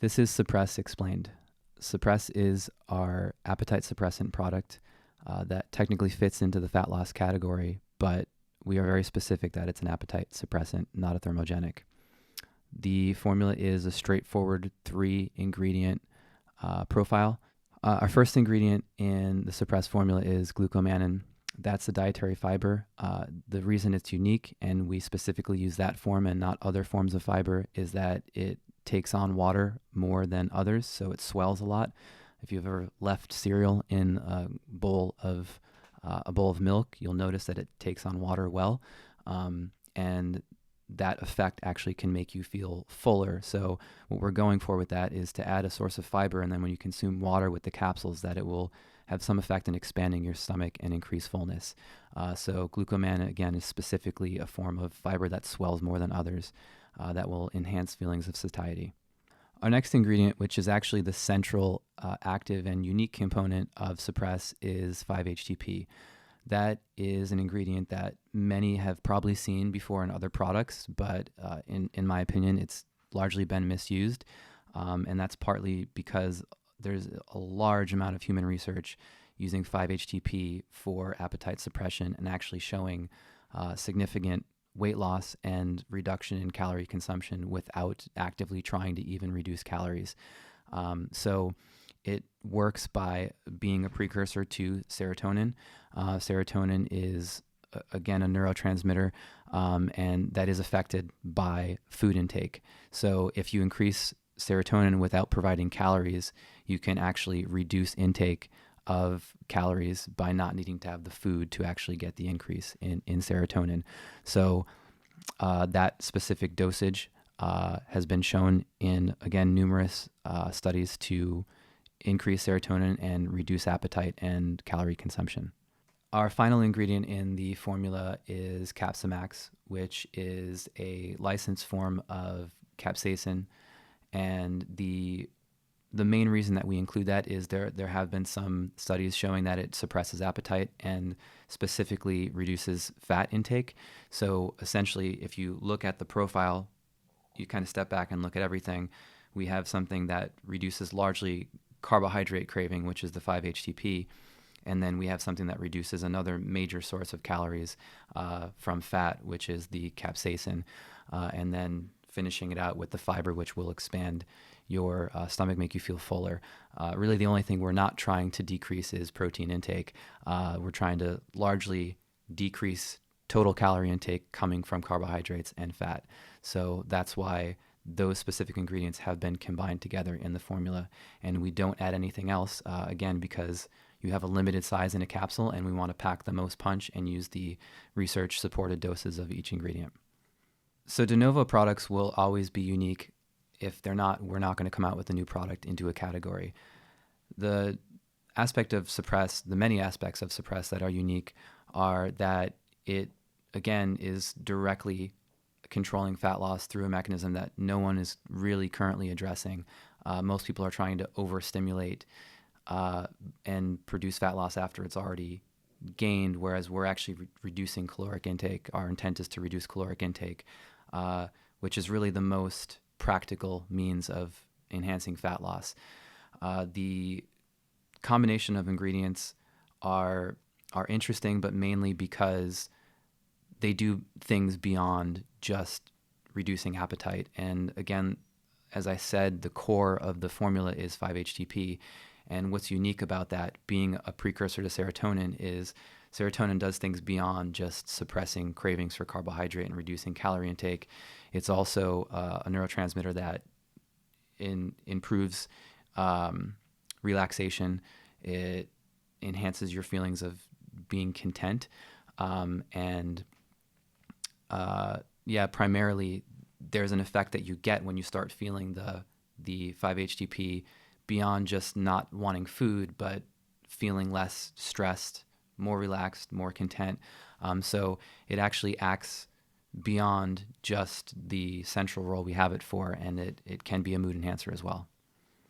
This is Suppress Explained. Suppress is our appetite suppressant product that technically fits into the fat loss category, but we are very specific that it's an appetite suppressant, not a thermogenic. The formula is a straightforward 3-ingredient profile. Our first ingredient in the Suppress formula is glucomannan. That's a dietary fiber. The reason it's unique, and we specifically use that form and not other forms of fiber, is that it takes on water more than others, so it swells a lot. If you've ever left cereal in a bowl of milk, you'll notice that it takes on water well, and that effect actually can make you feel fuller. So what we're going for with that is to add a source of fiber, and then when you consume water with the capsules, that it will have some effect in expanding your stomach and increase fullness. So glucomannan, again, is specifically a form of fiber that swells more than others, that will enhance feelings of satiety. Our next ingredient, which is actually the central active and unique component of Suppress, is 5-HTP. That is an ingredient that many have probably seen before in other products, but in my opinion, it's largely been misused. And that's partly because there's a large amount of human research using 5-HTP for appetite suppression and actually showing significant weight loss and reduction in calorie consumption without actively trying to even reduce calories. So it works by being a precursor to serotonin. Serotonin is, again, a neurotransmitter, and that is affected by food intake. So if you increase serotonin without providing calories, you can actually reduce intake of calories by not needing to have the food to actually get the increase in serotonin. So that specific dosage has been shown in, again, numerous studies to increase serotonin and reduce appetite and calorie consumption. Our final ingredient in the formula is Capsamax, which is a licensed form of capsaicin. And the main reason that we include that is there have been some studies showing that it suppresses appetite and specifically reduces fat intake. So essentially, if you look at the profile, you kind of step back and look at everything, we have something that reduces largely carbohydrate craving, which is the 5-HTP, and then we have something that reduces another major source of calories from fat, which is the capsaicin, and then finishing it out with the fiber, which will expand your stomach, make you feel fuller. Really, the only thing we're not trying to decrease is protein intake. We're trying to largely decrease total calorie intake coming from carbohydrates and fat. So that's why those specific ingredients have been combined together in the formula, and we don't add anything else, again, because you have a limited size in a capsule, and we want to pack the most punch and use the research-supported doses of each ingredient. So Novo products will always be unique. If they're not, we're not going to come out with a new product into a category. The aspect of Suppress, the many aspects of Suppress that are unique, are that it, again, is directly controlling fat loss through a mechanism that no one is really currently addressing. Most people are trying to overstimulate and produce fat loss after it's already gained, whereas we're actually reducing caloric intake. Our intent is to reduce caloric intake, which is really the most practical means of enhancing fat loss. The combination of ingredients are interesting, but mainly because they do things beyond just reducing appetite. And again, as I said, the core of the formula is 5-HTP. And what's unique about that, being a precursor to serotonin, is serotonin does things beyond just suppressing cravings for carbohydrate and reducing calorie intake. It's also a neurotransmitter that improves relaxation. It enhances your feelings of being content. Primarily, there's an effect that you get when you start feeling the 5-HTP beyond just not wanting food, but feeling less stressed, more relaxed, more content. So it actually acts beyond just the central role we have it for, and it can be a mood enhancer as well.